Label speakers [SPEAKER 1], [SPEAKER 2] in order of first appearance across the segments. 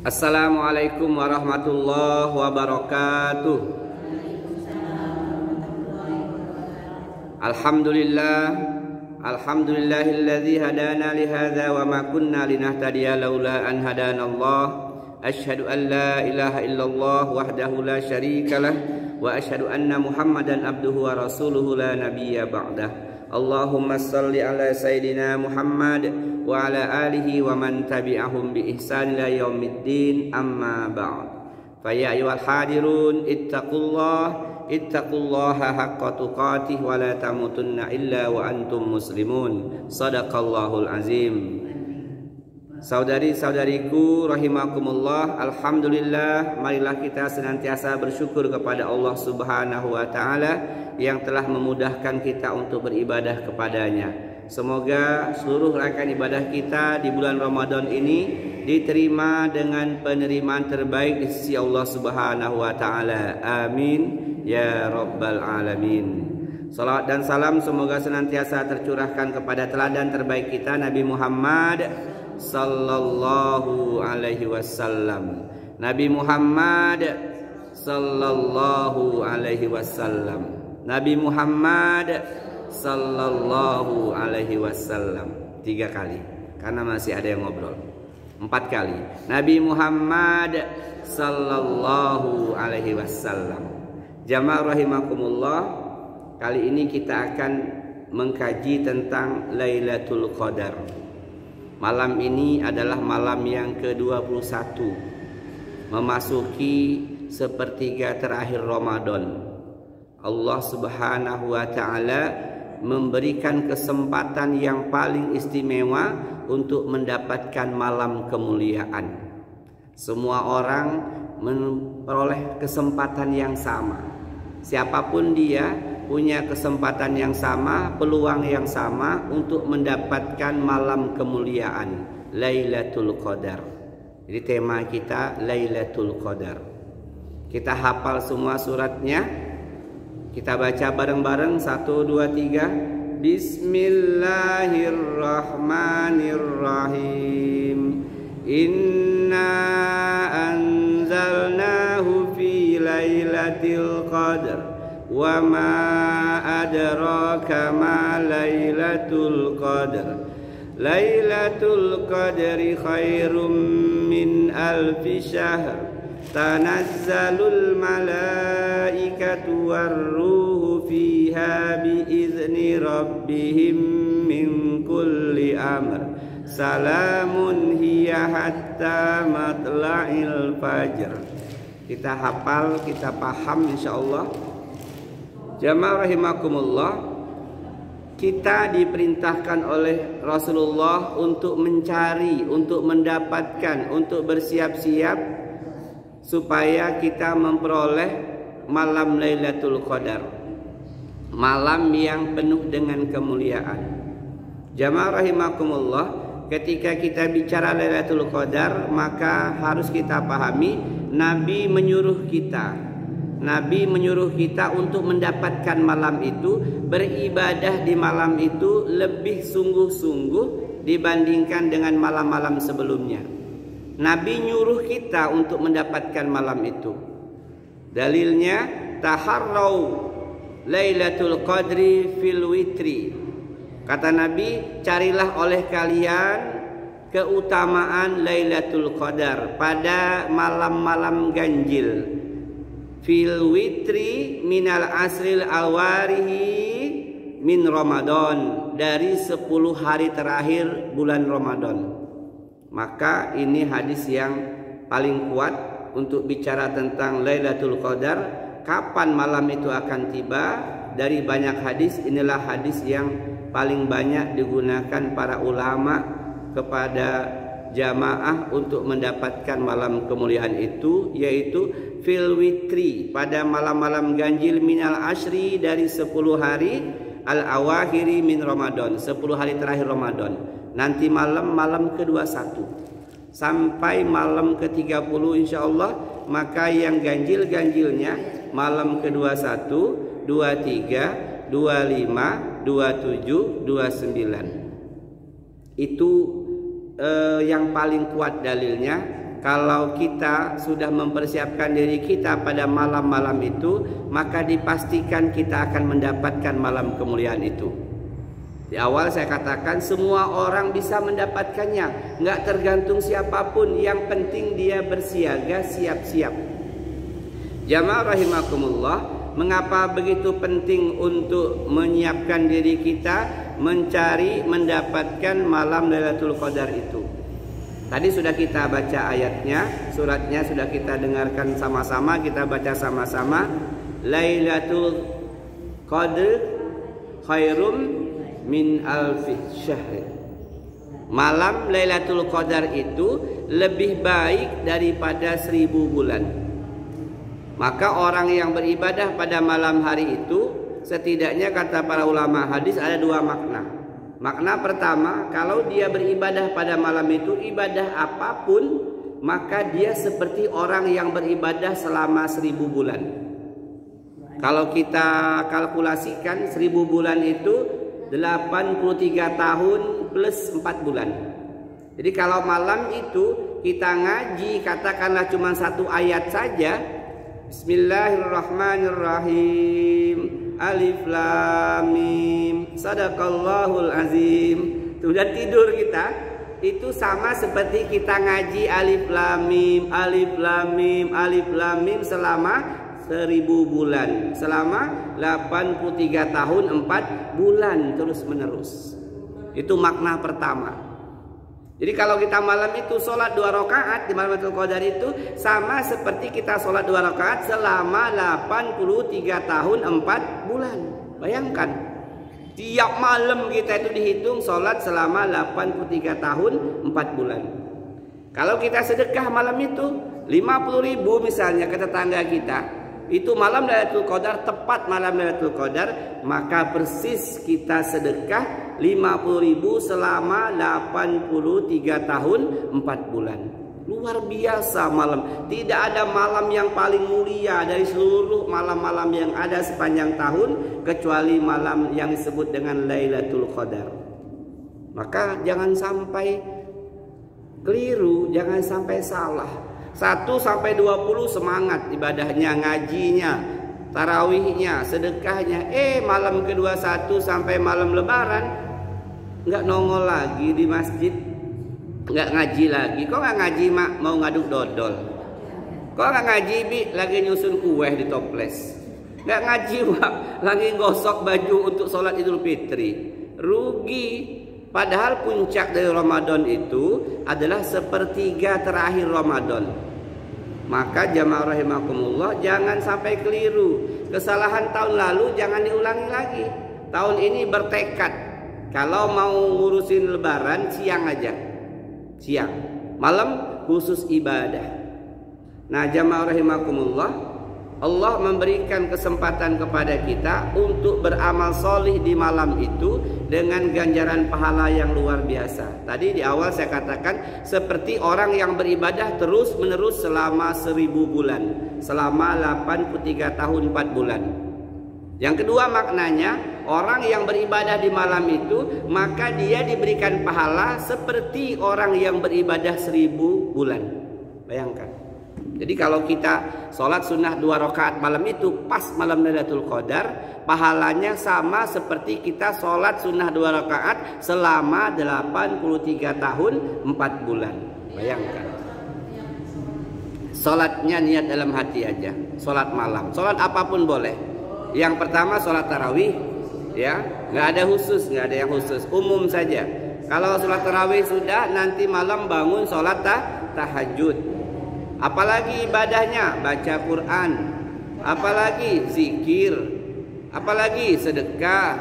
[SPEAKER 1] Assalamualaikum warahmatullahi wabarakatuh. Alhamdulillahilladzi hadana li hadza wa ma kunna linahtadiya laula an hadanallah. Asyhadu an la ilaha illallah wahdahu la syarikalah wa asyhadu anna Muhammadan abduhu wa rasuluhu la nabiyya ba'dah. Allahumma salli ala sayyidina Muhammad wa ala alihi wa man tabi'ahum bi ihsan ila yaumiddin, amma ba'd. Fa ya ayyuhal hadirun ittaqullaha haqqa tuqatih wa la tamutunna illa wa antum muslimun. Shadaqallahul azim. Saudari-saudariku rahimakumullah, alhamdulillah, marilah kita senantiasa bersyukur kepada Allah Subhanahu wa taala yang telah memudahkan kita untuk beribadah kepadanya. Semoga seluruh rangkaian ibadah kita di bulan Ramadan ini diterima dengan penerimaan terbaik di sisi Allah Subhanahu wa taala. Amin ya rabbal alamin. Salawat dan salam semoga senantiasa tercurahkan kepada teladan terbaik kita, Nabi Muhammad sallallahu alaihi wasallam. Nabi Muhammad sallallahu alaihi wasallam. Nabi Muhammad sallallahu alaihi wasallam. 3 kali karena masih ada yang ngobrol. 4 kali. Nabi Muhammad sallallahu alaihi wasallam. Jamaah rahimakumullah, kali ini kita akan mengkaji tentang Lailatul Qadar. Malam ini adalah malam yang ke-21, memasuki sepertiga terakhir Ramadan. Allah Subhanahu wa taala memberikan kesempatan yang paling istimewa untuk mendapatkan malam kemuliaan. Semua orang memperoleh kesempatan yang sama. Siapapun dia punya kesempatan yang sama, peluang yang sama untuk mendapatkan malam kemuliaan Lailatul Qadar. Jadi tema kita Lailatul Qadar. Kita hafal semua suratnya. Kita baca bareng-bareng 1, 2, 3. Bismillahirrahmanirrahim. Inna anzalnahu fi Lailatul Qadar. Wa ma adraka ma Lailatul Qadar. Lailatul Qadri khairum min alfi syahr. Tanazzalul malaikatu warruhu fiha biizni rabbihim min kulli amr. Salamun hiya hatta matla'il fajr. Kita hafal, kita paham insyaallah. Jamaah rahimakumullah, kita diperintahkan oleh Rasulullah untuk mencari, untuk mendapatkan, untuk bersiap-siap supaya kita memperoleh malam Lailatul Qadar, malam yang penuh dengan kemuliaan. Jamaah rahimakumullah, ketika kita bicara Lailatul Qadar, maka harus kita pahami Nabi menyuruh kita untuk mendapatkan malam itu, beribadah di malam itu lebih sungguh-sungguh dibandingkan dengan malam-malam sebelumnya. Nabi nyuruh kita untuk mendapatkan malam itu. Dalilnya, taharrau Lailatul Qadri fil witri. Kata Nabi, carilah oleh kalian keutamaan Lailatul Qadar pada malam-malam ganjil. Fil witri minal asril awarihi min Ramadan, dari 10 hari terakhir bulan Ramadan. Maka ini hadis yang paling kuat untuk bicara tentang Lailatul Qadar. Kapan malam itu akan tiba? Dari banyak hadis, inilah hadis yang paling banyak digunakan para ulama kepada jamaah untuk mendapatkan malam kemuliaan itu, yaitu fil witri, pada malam-malam ganjil minal ashri, dari 10 hari al awahiri min Ramadan, 10 hari terakhir Ramadan. Nanti malam ke-21 sampai malam ke-30 insyaallah. Maka yang ganjil-ganjilnya malam ke-21, 23, 25, 27, 29. Itu yang paling kuat dalilnya kalau kita sudah mempersiapkan diri kita pada malam-malam itu, maka dipastikan kita akan mendapatkan malam kemuliaan itu. Di awal saya katakan semua orang bisa mendapatkannya, nggak tergantung siapapun, yang penting dia bersiaga, siap-siap. Jamaah rahimakumullah, mengapa begitu penting untuk menyiapkan diri kita mencari mendapatkan malam Lailatul Qadar itu? Tadi sudah kita baca ayatnya, suratnya sudah kita dengarkan sama-sama, kita baca sama-sama. Lailatul Qadr khairum min alfi syahr. Malam Lailatul Qadar itu lebih baik daripada 1000 bulan. Maka orang yang beribadah pada malam hari itu, setidaknya kata para ulama hadis ada 2 makna. Makna pertama, kalau dia beribadah pada malam itu, ibadah apapun, maka dia seperti orang yang beribadah selama 1000 bulan. Kalau kita kalkulasikan 1000 bulan itu 83 tahun plus 4 bulan. Jadi kalau malam itu kita ngaji katakanlah cuma 1 ayat saja, Bismillahirrahmanirrahim, Alif Lam Mim, Sadaqallahul Azim, sudah tidur kita, itu sama seperti kita ngaji Alif Lam Mim, Alif Lam Mim, Alif Lam Mim selama 1000 bulan, selama 83 tahun 4 bulan terus menerus. Itu makna pertama. Jadi kalau kita malam itu sholat 2 rakaat di malam Lailatul Qadar itu sama seperti kita sholat 2 rakaat selama 83 tahun 4 bulan. Bayangkan, tiap malam kita itu dihitung sholat selama 83 tahun 4 bulan. Kalau kita sedekah malam itu 50.000 misalnya ke tetangga kita, itu malam Lailatul Qadar, tepat malam Lailatul Qadar, maka persis kita sedekah 50.000 selama 83 tahun 4 bulan. Luar biasa malam. Tidak ada malam yang paling mulia dari seluruh malam-malam yang ada sepanjang tahun kecuali malam yang disebut dengan Lailatul Qadar. Maka jangan sampai keliru, jangan sampai salah. 1 sampai 20 semangat ibadahnya, ngajinya, tarawihnya, sedekahnya. Malam kedua 1 sampai malam lebaran nggak nongol lagi di masjid, nggak ngaji lagi. Kok nggak ngaji mak, mau ngaduk dodol? Kok nggak ngaji bi, lagi nyusun kue di toples? Nggak ngaji mak, lagi gosok baju untuk sholat Idul Fitri. Rugi. Padahal puncak dari Ramadan itu adalah sepertiga terakhir Ramadan. Maka jamaah rahimakumullah, jangan sampai keliru. Kesalahan tahun lalu jangan diulangi lagi. Tahun ini bertekad, kalau mau ngurusin lebaran siang aja. Siang, malam khusus ibadah. Nah jamaah rahimakumullah, Allah memberikan kesempatan kepada kita untuk beramal solih di malam itu dengan ganjaran pahala yang luar biasa. Tadi di awal saya katakan seperti orang yang beribadah terus menerus selama 1000 bulan, selama 83 tahun 4 bulan. Yang kedua maknanya, orang yang beribadah di malam itu maka dia diberikan pahala seperti orang yang beribadah 1000 bulan. Bayangkan. Jadi kalau kita sholat sunnah 2 rakaat malam itu pas malam Lailatul Qadar, pahalanya sama seperti kita sholat sunnah 2 rakaat selama 83 tahun 4 bulan. Bayangkan. Sholatnya niat dalam hati aja. Sholat malam, sholat apapun boleh. Yang pertama sholat tarawih, ya, nggak ada khusus, nggak ada yang khusus, umum saja. Kalau sholat tarawih sudah, nanti malam bangun sholat tahajud. Apalagi ibadahnya, baca Quran, apalagi zikir, apalagi sedekah,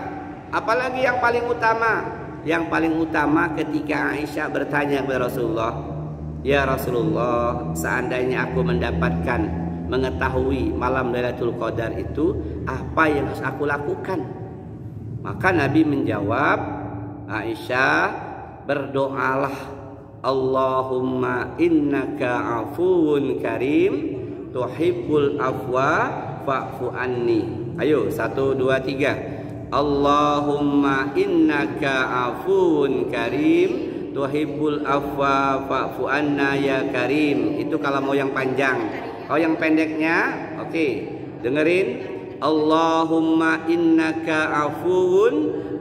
[SPEAKER 1] apalagi yang paling utama. Yang paling utama ketika Aisyah bertanya kepada Rasulullah, "Ya Rasulullah, seandainya aku mengetahui malam Lailatul Qadar itu, apa yang harus aku lakukan?" Maka Nabi menjawab, "Aisyah, berdoalah, Allahumma innaka afuwun karim tuhibbul afwa fa'fu anni." Ayo 1 2 3. Allahumma innaka afuwun karim tuhibbul afwa fa'fu anna ya karim. Itu kalau mau yang panjang. Kalau yang pendeknya, oke, dengerin. Allahumma innaka afuwun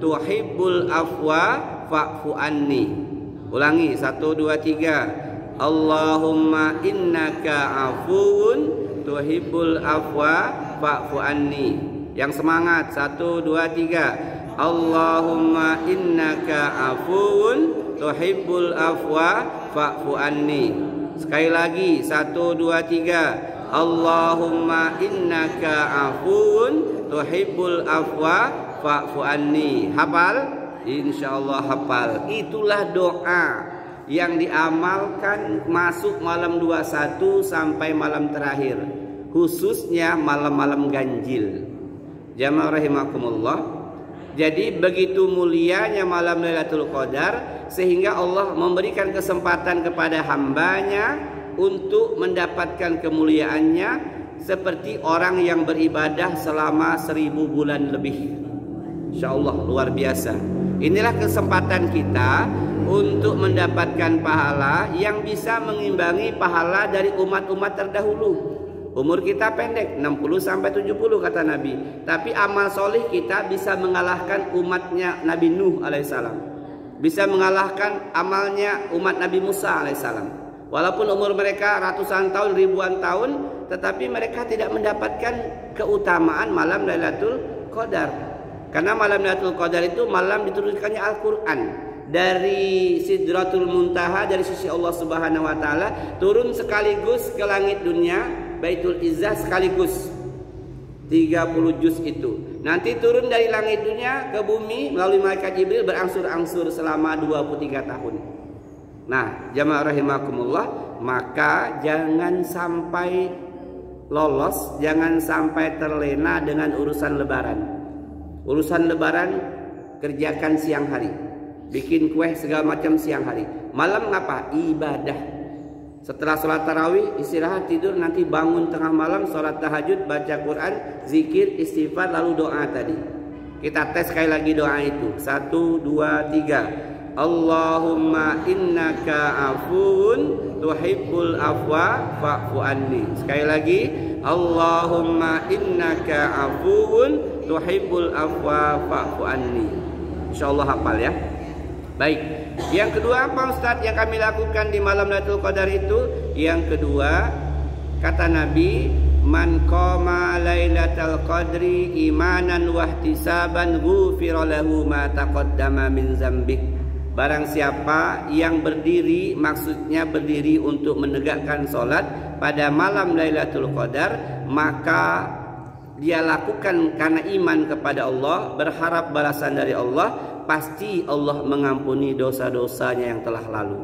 [SPEAKER 1] tuhibbul afwa fa'fu anni. Ulangi 1 2 3. Allahumma innaka afuwun tuhibbul afwa fa'fu anni. Yang semangat 1 2 3. Allahumma innaka afuwun tuhibbul afwa fa'fu anni. Sekali lagi 1 2 3. Allahumma innaka afuwun tuhibbul afwa fa'fu anni. Hafal? Insyaallah hafal. Itulah doa yang diamalkan masuk malam 21 sampai malam terakhir, khususnya malam-malam ganjil. Jamaah rahimakumullah. Jadi begitu mulianya malam Lailatul Qadar, sehingga Allah memberikan kesempatan kepada hambanya untuk mendapatkan kemuliaannya seperti orang yang beribadah selama 1000 bulan lebih. Insya Allah luar biasa. Inilah kesempatan kita untuk mendapatkan pahala yang bisa mengimbangi pahala dari umat-umat terdahulu. Umur kita pendek 60 sampai 70 kata Nabi, tapi amal solih kita bisa mengalahkan umatnya Nabi Nuh alaihissalam, bisa mengalahkan amalnya umat Nabi Musa alaihissalam. Walaupun umur mereka ratusan tahun, ribuan tahun, tetapi mereka tidak mendapatkan keutamaan malam Lailatul Qadar. Karena malam Lailatul Qadar itu malam diturunkannya Al-Quran dari Sidratul Muntaha, dari sisi Allah Subhanahu wa taala, turun sekaligus ke langit dunia Baitul Izzah sekaligus 30 juz itu. Nanti turun dari langit dunia ke bumi melalui malaikat Jibril berangsur-angsur selama 23 tahun. Nah, jamaah rahimakumullah, maka jangan sampai lolos, jangan sampai terlena dengan urusan lebaran. Urusan lebaran kerjakan siang hari, bikin kue segala macam siang hari. Malam ngapa? Ibadah. Setelah sholat tarawih istirahat tidur, nanti bangun tengah malam sholat tahajud, baca Quran, zikir, istighfar, lalu doa tadi. Kita tes sekali lagi doa itu. 1 2 3. Allahumma innaka afuwun tuhibbul afwa fa'fu anni. Sekali lagi. Allahumma innaka afuwun tuhibbul afwa fa'fu anni. Insyaallah hafal ya. Baik. Yang kedua apa Ustaz yang kami lakukan di malam Lailatul Qadar itu? Yang kedua, kata Nabi, man qama lailatal qadri imanan wa ihtisaban ghufira lahu ma taqaddama min dzambih. Barang siapa yang berdiri, maksudnya berdiri untuk menegakkan sholat pada malam Lailatul Qadar, maka dia lakukan karena iman kepada Allah, berharap balasan dari Allah, pasti Allah mengampuni dosa-dosanya yang telah lalu.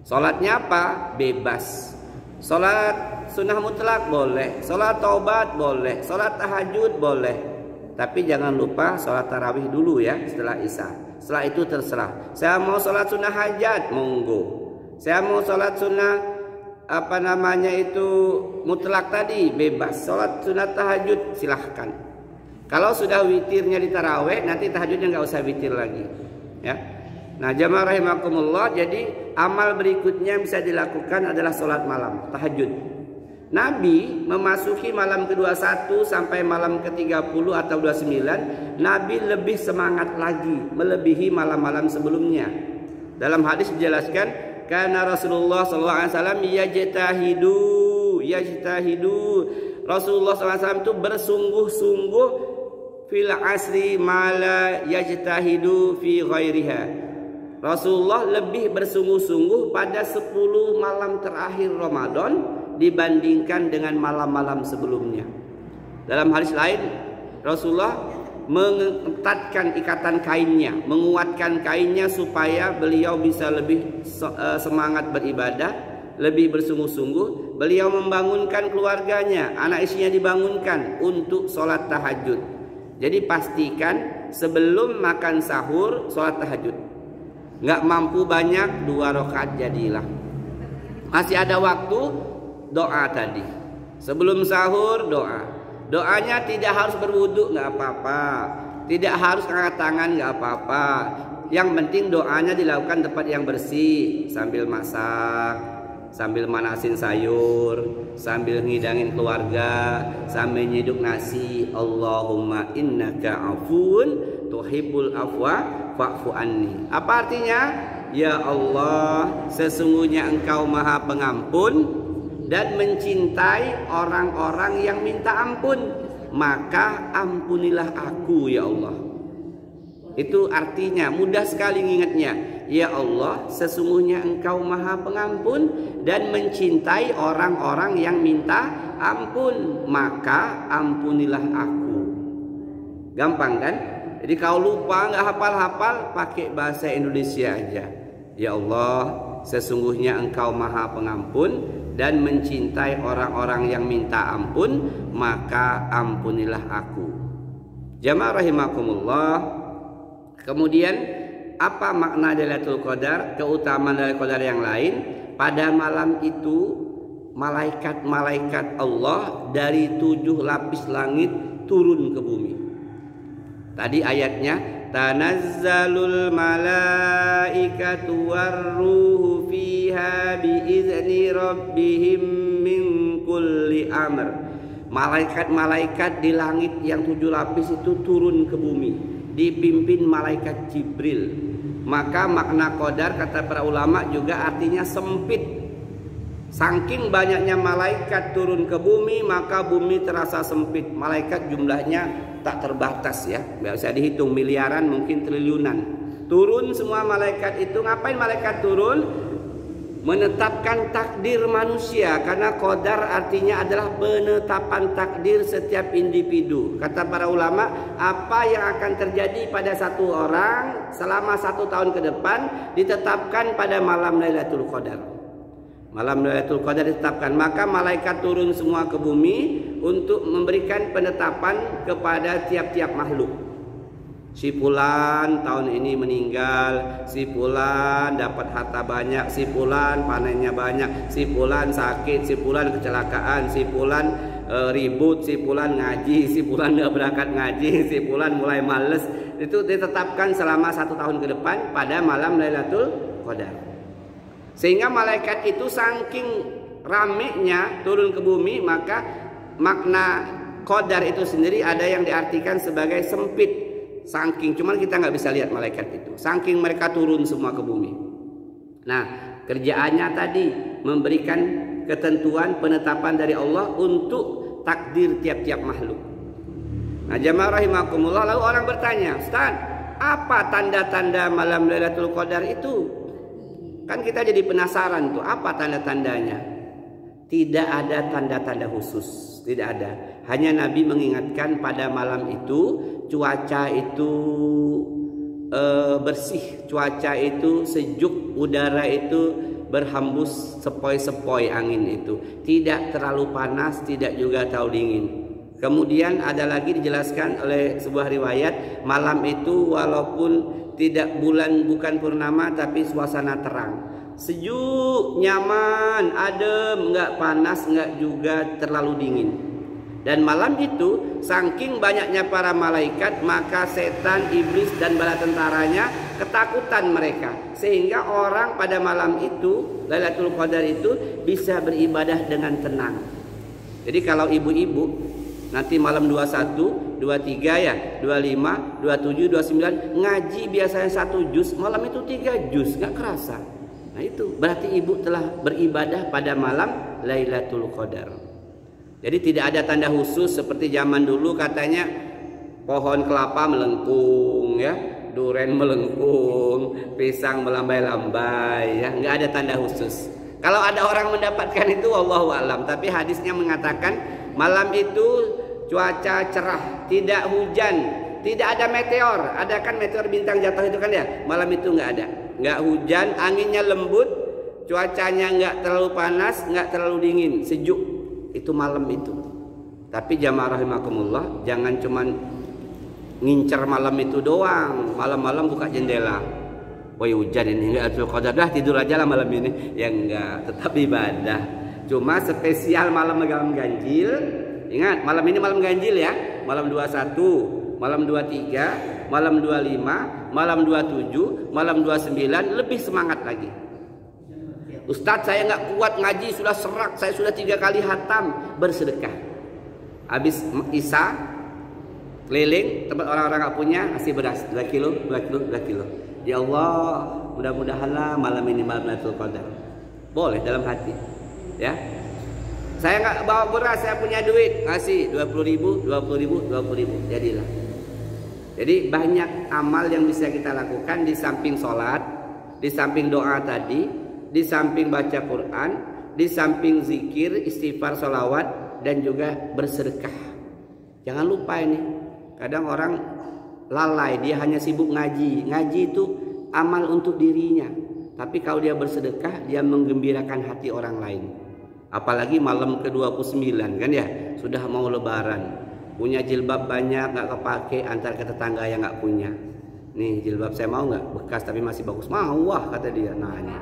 [SPEAKER 1] Sholatnya apa? Bebas. Sholat sunnah mutlak boleh, sholat taubat boleh, sholat tahajud boleh. Tapi jangan lupa sholat tarawih dulu ya setelah isya. Setelah itu terserah. Saya mau sholat sunnah hajat, monggo. Saya mau sholat sunnah mutlak tadi, bebas. Sholat sunat tahajud silahkan. Kalau sudah witirnya di taraweh, nanti tahajudnya nggak usah witir lagi ya. Nah jamaah rahimakumullah, jadi amal berikutnya yang bisa dilakukan adalah sholat malam, tahajud. Nabi memasuki malam ke-21 sampai malam ke-30 atau 29, Nabi lebih semangat lagi, melebihi malam-malam sebelumnya. Dalam hadis dijelaskan, karena Rasulullah SAW yajtahidu. Rasulullah SAW itu bersungguh-sungguh fil asri mala yajtahidu fi ghairiha. Rasulullah lebih bersungguh-sungguh pada 10 malam terakhir Ramadan dibandingkan dengan malam-malam sebelumnya. Dalam hadis lain, Rasulullah mengetatkan ikatan kainnya, menguatkan kainnya supaya beliau bisa lebih semangat beribadah, lebih bersungguh-sungguh. Beliau membangunkan keluarganya, anak istrinya dibangunkan untuk sholat tahajud. Jadi pastikan sebelum makan sahur sholat tahajud. Nggak mampu banyak, 2 rakaat jadilah. Masih ada waktu, doa tadi. Sebelum sahur doa. Doanya tidak harus berwudu, nggak apa-apa. Tidak harus angkat tangan, nggak apa-apa. Yang penting doanya dilakukan tempat yang bersih, sambil masak, sambil manasin sayur, sambil ngidangin keluarga, sambil nyiduk nasi. Allahumma innaka afuun tuhibbul afwa fa'fu anni. Apa artinya? Ya Allah, sesungguhnya Engkau Maha Pengampun dan mencintai orang-orang yang minta ampun, maka ampunilah aku ya Allah. Itu artinya, mudah sekali ingatnya. Ya Allah, sesungguhnya Engkau Maha Pengampun dan mencintai orang-orang yang minta ampun, maka ampunilah aku. Gampang kan? Jadi kalau lupa nggak hafal-hafal, pakai bahasa Indonesia aja. Ya Allah, sesungguhnya Engkau Maha Pengampun dan mencintai orang-orang yang minta ampun, maka ampunilah aku. Jamaah rahimakumullah. Kemudian apa makna Lailatul Qadar? Keutamaan Lailatul Qadar yang lain, pada malam itu malaikat-malaikat Allah dari 7 lapis langit turun ke bumi. Tadi ayatnya, tanazzalul malaikatu warruhu fiha biizni rabbihim min kulli amr. Malaikat-malaikat di langit yang 7 lapis itu turun ke bumi, dipimpin malaikat Jibril. Maka makna qadar kata para ulama juga artinya sempit. Saking banyaknya malaikat turun ke bumi, maka bumi terasa sempit. Malaikat jumlahnya tak terbatas ya, nggak bisa dihitung, miliaran mungkin triliunan. Turun semua malaikat itu. Ngapain malaikat turun? Menetapkan takdir manusia, karena qadar artinya adalah penetapan takdir setiap individu. Kata para ulama, apa yang akan terjadi pada satu orang selama 1 tahun ke depan ditetapkan pada malam Lailatul Qadar. Malam Lailatul Qadar ditetapkan, maka malaikat turun semua ke bumi untuk memberikan penetapan kepada tiap-tiap makhluk. Si fulan tahun ini meninggal, si fulan dapat harta banyak, si fulan panennya banyak, si fulan sakit, si fulan kecelakaan, si fulan ribut, si fulan ngaji, si fulan gak berangkat ngaji, si fulan mulai males. Itu ditetapkan selama 1 tahun ke depan pada malam Lailatul Qadar. Sehingga malaikat itu saking ramenya turun ke bumi, maka makna qadar itu sendiri ada yang diartikan sebagai sempit. Saking, cuman kita nggak bisa lihat malaikat itu. Saking mereka turun semua ke bumi. Nah, kerjaannya tadi memberikan ketentuan penetapan dari Allah untuk takdir tiap-tiap makhluk. Nah, jamaah rahimakumullah, lalu orang bertanya, Ustaz, apa tanda-tanda malam Lailatul Qadar itu? Kan kita jadi penasaran tuh, apa tanda-tandanya? Tidak ada tanda-tanda khusus, tidak ada. Hanya Nabi mengingatkan pada malam itu cuaca itu bersih, cuaca itu sejuk, udara itu berhembus sepoi-sepoi angin itu. Tidak terlalu panas, tidak juga terlalu dingin. Kemudian ada lagi dijelaskan oleh sebuah riwayat, malam itu walaupun tidak bulan, bukan purnama, tapi suasana terang. Sejuk, nyaman, adem, nggak panas, nggak juga terlalu dingin. Dan malam itu saking banyaknya para malaikat, maka setan, iblis dan bala tentaranya ketakutan mereka, sehingga orang pada malam itu Lailatul Qadar itu bisa beribadah dengan tenang. Jadi kalau ibu-ibu nanti malam 21, 23 ya, 25, 27, 29 ngaji biasanya 1 juz, malam itu 3 juz, nggak kerasa. Nah itu berarti ibu telah beribadah pada malam Lailatul Qadar. Jadi tidak ada tanda khusus seperti zaman dulu katanya pohon kelapa melengkung ya, duren melengkung, pisang melambai-lambai ya, nggak ada tanda khusus. Kalau ada orang mendapatkan itu wallahu alam, tapi hadisnya mengatakan malam itu cuaca cerah, tidak hujan, tidak ada meteor. Ada kan meteor bintang jatuh itu kan ya, malam itu nggak ada. Nggak hujan, anginnya lembut, cuacanya nggak terlalu panas, nggak terlalu dingin, sejuk. Itu malam itu. Tapi jamaah rahimakumullah, jangan cuman ngincer malam itu doang. Malam-malam buka jendela, woi hujan ini nggak Lailatul Qadar, dah tidur aja lah malam ini. Ya enggak, tetap ibadah. Cuma spesial malam ganjil. Ingat, malam ini malam ganjil ya. Malam 21, malam 23, malam 25, malam 27, malam 29 lebih semangat lagi. Ustadz, saya nggak kuat ngaji, sudah serak, saya sudah 3 kali hatam. Bersedekah. Habis Isya keliling tempat orang-orang nggak punya, kasih beras 2 kilo, 2 kilo, 2 kilo. Ya Allah, mudah-mudahanlah malam ini malam Lailatul Qadar. Boleh dalam hati, ya. Saya nggak bawa beras, saya punya duit, kasih 20.000, 20.000, 20.000, jadilah. Jadi banyak amal yang bisa kita lakukan di samping sholat, di samping doa tadi, di samping baca Quran, di samping zikir, istighfar, sholawat, dan juga bersedekah. Jangan lupa ini, kadang orang lalai, dia hanya sibuk ngaji. Ngaji itu amal untuk dirinya, tapi kalau dia bersedekah, dia menggembirakan hati orang lain. Apalagi malam ke-29 kan ya, sudah mau lebaran, punya jilbab banyak nggak kepake, antar ke tetangga yang nggak punya. Nih jilbab saya mau nggak, bekas tapi masih bagus, mau, wah kata dia. Nah ini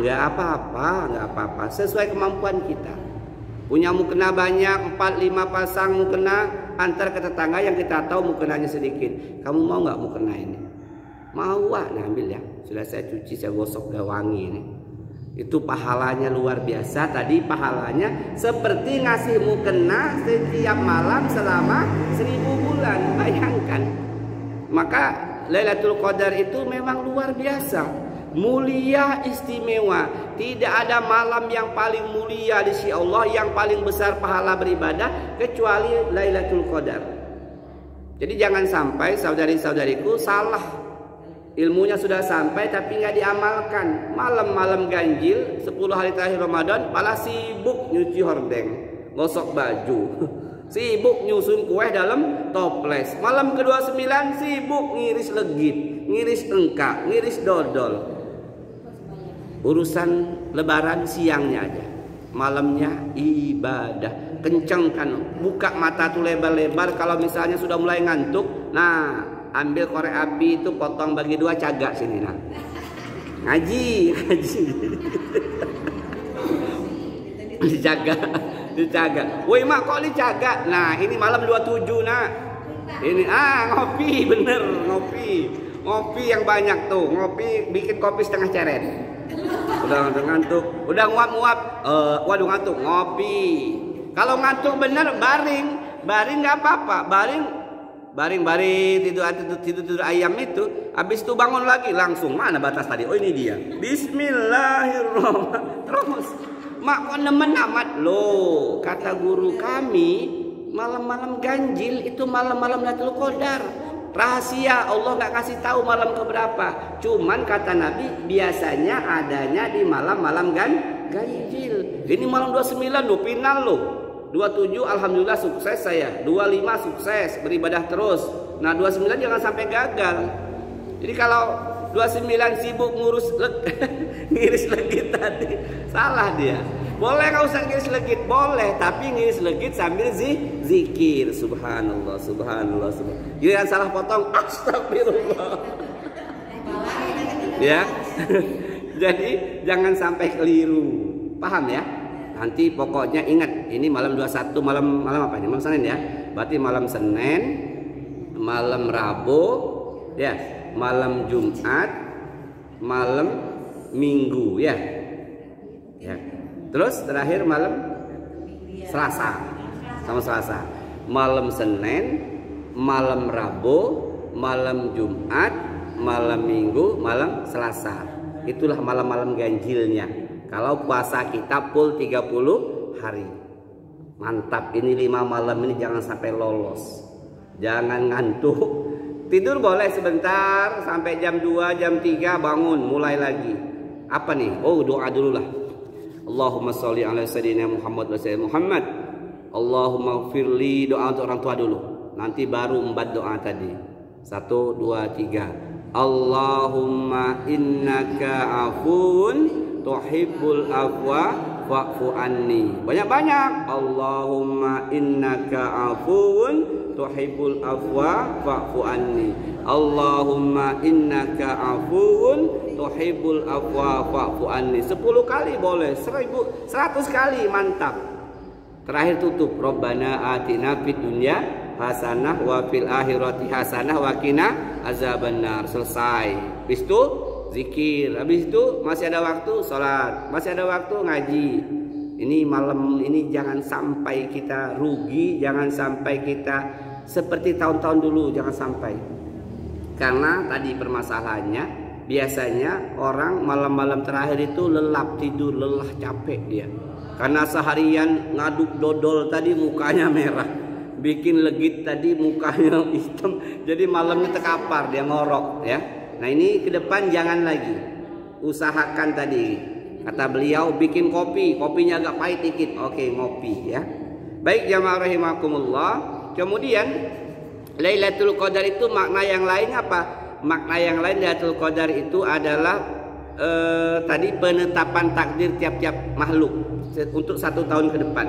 [SPEAKER 1] nggak apa-apa, sesuai kemampuan kita. Punya mukena banyak, 4-5 pasang mukena, antar ke tetangga yang kita tahu mukenanya sedikit. Kamu mau nggak mukena ini? Mau, wah, nah ambil ya. Sudah saya cuci, saya gosok, udah wangi ini. Itu pahalanya luar biasa. Tadi pahalanya seperti ngasih mukena setiap malam selama 1000 bulan. Bayangkan. Maka Lailatul Qadar itu memang luar biasa, mulia, istimewa. Tidak ada malam yang paling mulia di sisi Allah, yang paling besar pahala beribadah kecuali Lailatul Qadar. Jadi jangan sampai saudari-saudariku salah. Ilmunya sudah sampai tapi nggak diamalkan. Malam-malam ganjil 10 hari terakhir Ramadan malah sibuk nyuci hordeng, gosok baju, sibuk nyusun kue dalam toples. Malam ke-29 sibuk ngiris legit, ngiris engkak, ngiris dodol. Urusan lebaran siangnya aja, malamnya ibadah. Kencengkan, buka mata tuh lebar-lebar. Kalau misalnya sudah mulai ngantuk, nah ambil korek api itu, potong bagi 2, cagak sini, nah ngaji dijaga. Woi mak, kok dijaga? Nah ini malam 27 nak, ini ngopi, bener, ngopi yang banyak tuh, ngopi bikin kopi setengah ceret. Udah ngantuk, udah nguap, waduh ngantuk, ngopi. Kalau ngantuk bener baring nggak apa-apa, baring tidur ayam itu. Habis itu bangun lagi langsung, mana batas tadi? Oh ini dia, Bismillahirrahmanirrahim. Terus mak kok nemen amat loh, kata guru kami, malam-malam ganjil itu malam-malam Lailatul Qadar. Rahasia, Allah nggak kasih tahu malam keberapa. Cuman kata Nabi biasanya adanya di malam-malam ganjil. Ini malam 29 loh, final loh. 27 alhamdulillah sukses saya, 25 sukses beribadah terus. Nah 29 jangan sampai gagal. Jadi kalau 29 sibuk ngurus ngiris legit tadi, salah dia. Boleh nggak usah ngiris legit, boleh, tapi ngiris legit sambil zikir, subhanallah, subhanallah, subhanallah. Jangan salah potong, astagfirullah. Ya, jadi jangan sampai keliru, paham ya? Nanti pokoknya ingat, ini malam 21, malam apa ini? Malam Senin ya. Berarti malam Senin, malam Rabu, ya, malam Jumat, malam Minggu ya. Ya. Terus terakhir malam Selasa. Sama Selasa. Malam Senin, malam Rabu, malam Jumat, malam Minggu, malam Selasa. Itulah malam-malam ganjilnya. Kalau puasa kita full 30 hari. Mantap, ini 5 malam ini jangan sampai lolos. Jangan ngantuk. Tidur boleh sebentar sampai jam 2, jam 3 bangun, mulai lagi. Apa nih? Oh, doa dulu lah. Allahumma sholli ala sayyidina Muhammad wa sayyidina Muhammad. Allahumma firli, doa untuk orang tua dulu. Nanti baru 4 doa tadi. 1, 2, 3. Allahumma innaka afun tuhibbul afwa fa'fu anni. Banyak-banyak. Allahumma innaka afuwun tuhibbul afwa fa'fu anni. Allahumma innaka afuwun tuhibbul afwa fa'fu anni. 10 kali boleh, 100 kali, mantap. Terakhir tutup, Rabbana atina fid dunya hasanah wa fil akhirati hasanah wa qina azabannar. Selesai. Habis itu zikir. Habis itu masih ada waktu salat, masih ada waktu ngaji. Ini malam ini jangan sampai kita rugi, jangan sampai kita seperti tahun-tahun dulu, jangan sampai. Karena tadi permasalahannya biasanya orang malam-malam terakhir itu lelap tidur, lelah, capek dia. Karena seharian ngaduk dodol tadi mukanya merah, bikin legit tadi mukanya hitam, jadi malamnya terkapar dia ngorok ya. Nah ini ke depan jangan lagi. Usahakan tadi kata beliau bikin kopi, kopinya agak pahit dikit, oke ngopi ya. Baik jamaah rahimakumullah. Kemudian Lailatul Qadar itu makna yang lain apa? Makna yang lain Lailatul Qadar itu adalah tadi penetapan takdir tiap-tiap makhluk untuk 1 tahun ke depan.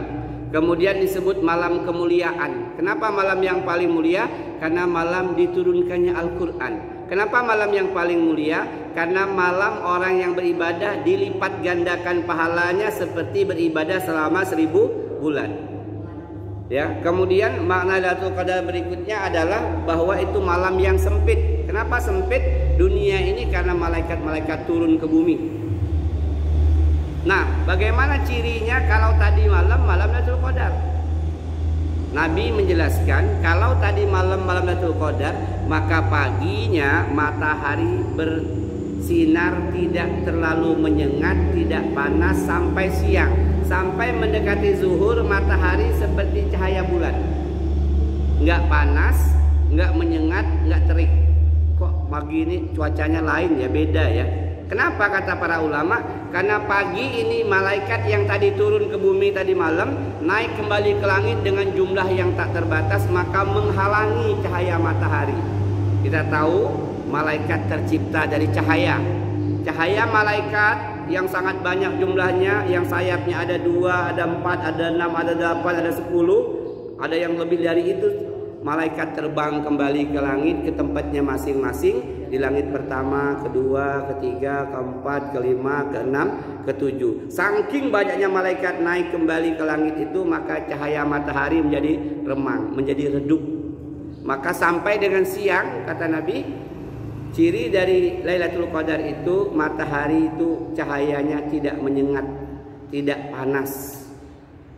[SPEAKER 1] Kemudian disebut malam kemuliaan. Kenapa malam yang paling mulia? Karena malam diturunkannya Al-Quran. Kenapa malam yang paling mulia? Karena malam orang yang beribadah dilipat gandakan pahalanya seperti beribadah selama 1000 bulan. Ya, kemudian makna Lailatul Qadar berikutnya adalah bahwa itu malam yang sempit. Kenapa sempit? Dunia ini karena malaikat-malaikat turun ke bumi. Nah, bagaimana cirinya kalau tadi malam Lailatul Qadar? Nabi menjelaskan kalau tadi malam Lailatul Qadar, maka paginya matahari bersinar tidak terlalu menyengat, tidak panas sampai siang. Sampai mendekati zuhur matahari seperti cahaya bulan. Enggak panas, enggak menyengat, enggak terik. Kok pagi ini cuacanya lain ya, beda ya. Kenapa kata para ulama? Karena pagi ini malaikat yang tadi turun ke bumi tadi malam naik kembali ke langit dengan jumlah yang tak terbatas, maka menghalangi cahaya matahari. Kita tahu malaikat tercipta dari cahaya. Cahaya malaikat yang sangat banyak jumlahnya, yang sayapnya ada 2, ada 4, ada 6, ada 8, ada 10, ada yang lebih dari itu. Malaikat terbang kembali ke langit, ke tempatnya masing-masing, di langit pertama, kedua, ketiga, keempat, kelima, keenam, ketujuh. Saking banyaknya malaikat naik kembali ke langit itu, maka cahaya matahari menjadi remang, menjadi redup. Maka sampai dengan siang, kata Nabi, ciri dari Lailatul Qadar itu matahari itu cahayanya tidak menyengat, tidak panas.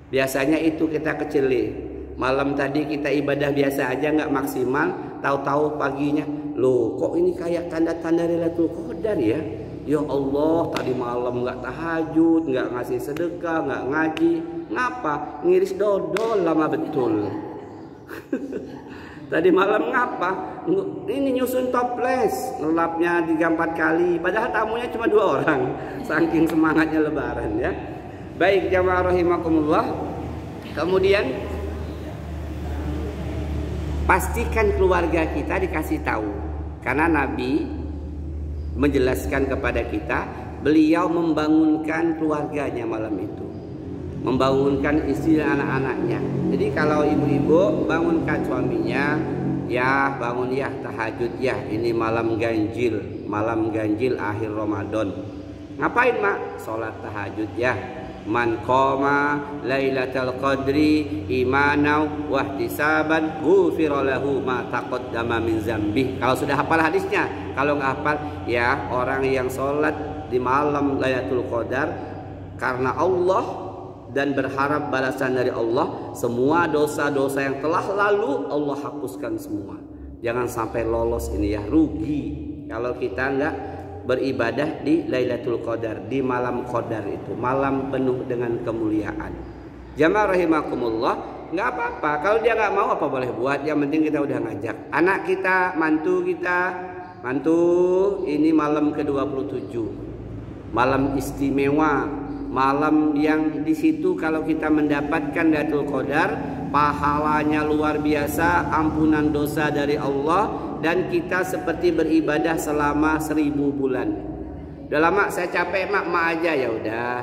[SPEAKER 1] Biasanya itu kita kecele. Malam tadi kita ibadah biasa aja nggak maksimal, tahu-tahu paginya, loh kok ini kayak tanda-tanda Lailatul Qadar ya? Ya Allah, tadi malam nggak tahajud, nggak ngasih sedekah, nggak ngaji, ngapa? Ngiris dodol lama betul. Tadi malam ngapa? Ini nyusun toples, ngelapnya 3-4 kali, padahal tamunya cuma 2 orang. Saking semangatnya lebaran ya. Baik jamaah rahimakumullah. Kemudian pastikan keluarga kita dikasih tahu. Karena Nabi menjelaskan kepada kita, beliau membangunkan keluarganya malam itu, membangunkan istri dan anak-anaknya. Jadi kalau ibu-ibu bangunkan suaminya, ya bangun ya tahajud ya, ini malam ganjil akhir Ramadan. Ngapain mak? Sholat tahajud ya. Man qama lailatul qadri imanan wa ihtisaban ghufira lahu ma taqaddama min dzambi. Kalau sudah hafal hadisnya, kalau nggak hafal ya, orang yang sholat di malam Lailatul Qadar karena Allah dan berharap balasan dari Allah, semua dosa-dosa yang telah lalu Allah hapuskan semua. Jangan sampai lolos ini ya, rugi kalau kita nggak beribadah di Lailatul Qadar, di malam Qadar itu, malam penuh dengan kemuliaan. Jamaah rahimakumullah, nggak apa-apa kalau dia nggak mau, apa boleh buat, yang penting kita udah ngajak anak kita, mantu kita, ini malam ke-27, malam istimewa, malam yang di situ kalau kita mendapatkan Lailatul Qadar, pahalanya luar biasa, ampunan dosa dari Allah, dan kita seperti beribadah selama 1000 bulan. Udah lama saya capek mak aja, ya udah.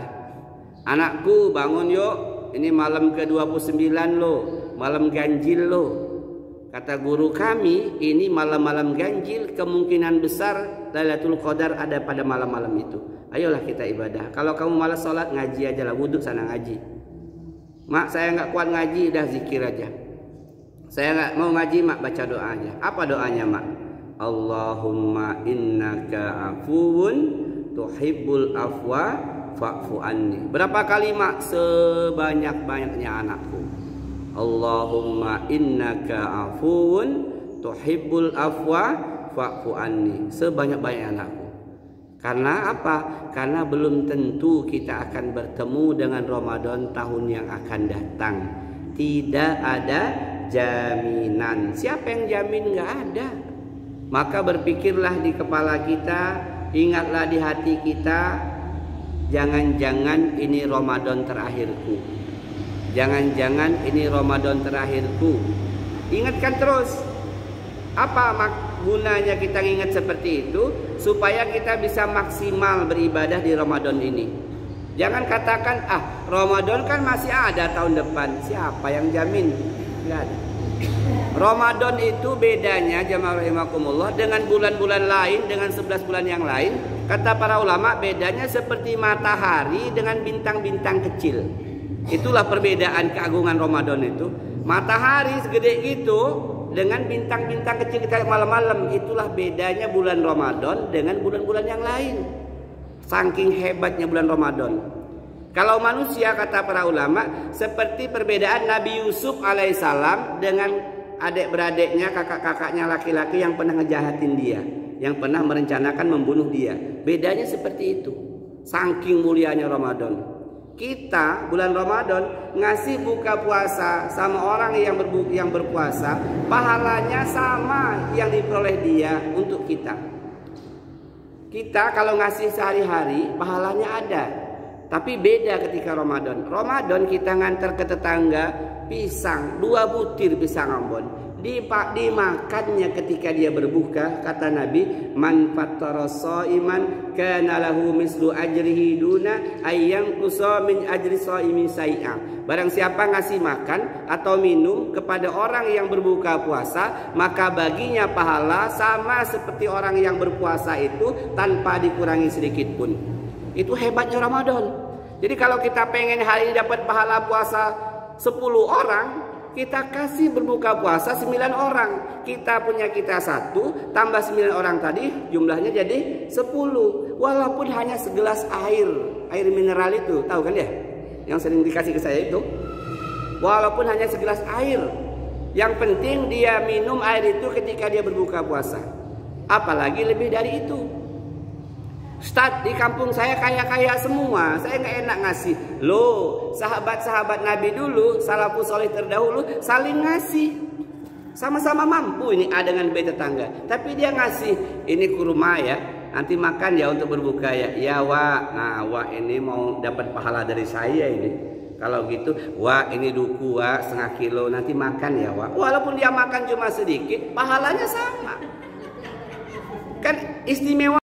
[SPEAKER 1] Anakku bangun yuk, ini malam ke-29 loh, malam ganjil loh. Kata guru kami, ini malam-malam ganjil, kemungkinan besar Lailatul Qadar ada pada malam-malam itu. Ayolah kita ibadah. Kalau kamu malas sholat, ngaji aja lah, wudhu sana ngaji. Mak saya nggak kuat ngaji, udah zikir aja. Saya nggak mau ngaji mak baca doanya. Apa doanya mak? Allahumma innaka afuwun tuhibbul afwa fa'fu anni. Berapa kali mak? Sebanyak-banyaknya anakku. Allahumma innaka afuwun tuhibbul afwa fa'fu anni. Sebanyak-banyaknya anakku. Karena apa? Karena belum tentu kita akan bertemu dengan Ramadan tahun yang akan datang. Tidak ada jaminan. Siapa yang jamin? Nggak ada. Maka berpikirlah di kepala kita, ingatlah di hati kita, jangan-jangan ini Ramadan terakhirku. Jangan-jangan ini Ramadan terakhirku. Ingatkan terus. Apa gunanya kita ingat seperti itu? Supaya kita bisa maksimal beribadah di Ramadan ini. Jangan katakan, Ramadan kan masih ada tahun depan. Siapa yang jamin? Nggak ada. Ramadan itu bedanya jamaah rahimakumullah dengan bulan-bulan lain, dengan 11 bulan yang lain. Kata para ulama, bedanya seperti matahari dengan bintang-bintang kecil. Itulah perbedaan keagungan Ramadan itu. Matahari segede itu dengan bintang-bintang kecil kita malam-malam. Itulah bedanya bulan Ramadan dengan bulan-bulan yang lain. Saking hebatnya bulan Ramadan. Kalau manusia, kata para ulama, seperti perbedaan Nabi Yusuf alaihissalam dengan adik-beradiknya, kakak-kakaknya laki-laki yang pernah ngejahatin dia, yang pernah merencanakan membunuh dia. Bedanya seperti itu. Saking mulianya Ramadan. Kita bulan Ramadan ngasih buka puasa sama orang yang berpuasa, pahalanya sama yang diperoleh dia untuk kita. Kita kalau ngasih sehari-hari pahalanya ada. Tapi beda ketika Ramadan. Ramadan kita ngantar ke tetangga pisang, 2 butir pisang Ambon. Dimakannya ketika dia berbuka. Kata Nabi, man fattara shaiman kana lahu mislu ajrihi duna ayyang qusa min ajri shaimi sai'a. Barang siapa ngasih makan atau minum kepada orang yang berbuka puasa, maka baginya pahala sama seperti orang yang berpuasa itu tanpa dikurangi sedikit pun. Itu hebatnya Ramadan. Jadi kalau kita pengen hari ini dapat pahala puasa 10 orang, kita kasih berbuka puasa 9 orang. Kita punya kita 1 tambah 9 orang tadi, jumlahnya jadi 10. Walaupun hanya segelas air mineral itu, tahu kan ya? Yang sering dikasih ke saya itu. Walaupun hanya segelas air, yang penting dia minum air itu ketika dia berbuka puasa. Apalagi lebih dari itu. Ustaz, di kampung saya kaya-kaya semua, saya nggak enak ngasih. Loh, sahabat-sahabat Nabi dulu, salafus soleh terdahulu saling ngasih. Sama-sama mampu ini A dengan B tetangga. Tapi dia ngasih, ini kurma ya, nanti makan ya untuk berbuka ya. Ya Wak, nah Wak ini mau dapat pahala dari saya ini. Kalau gitu, Wak ini duku Wak, 1/2 kilo, nanti makan ya Wak. Walaupun dia makan cuma sedikit, pahalanya sama. Kan istimewa.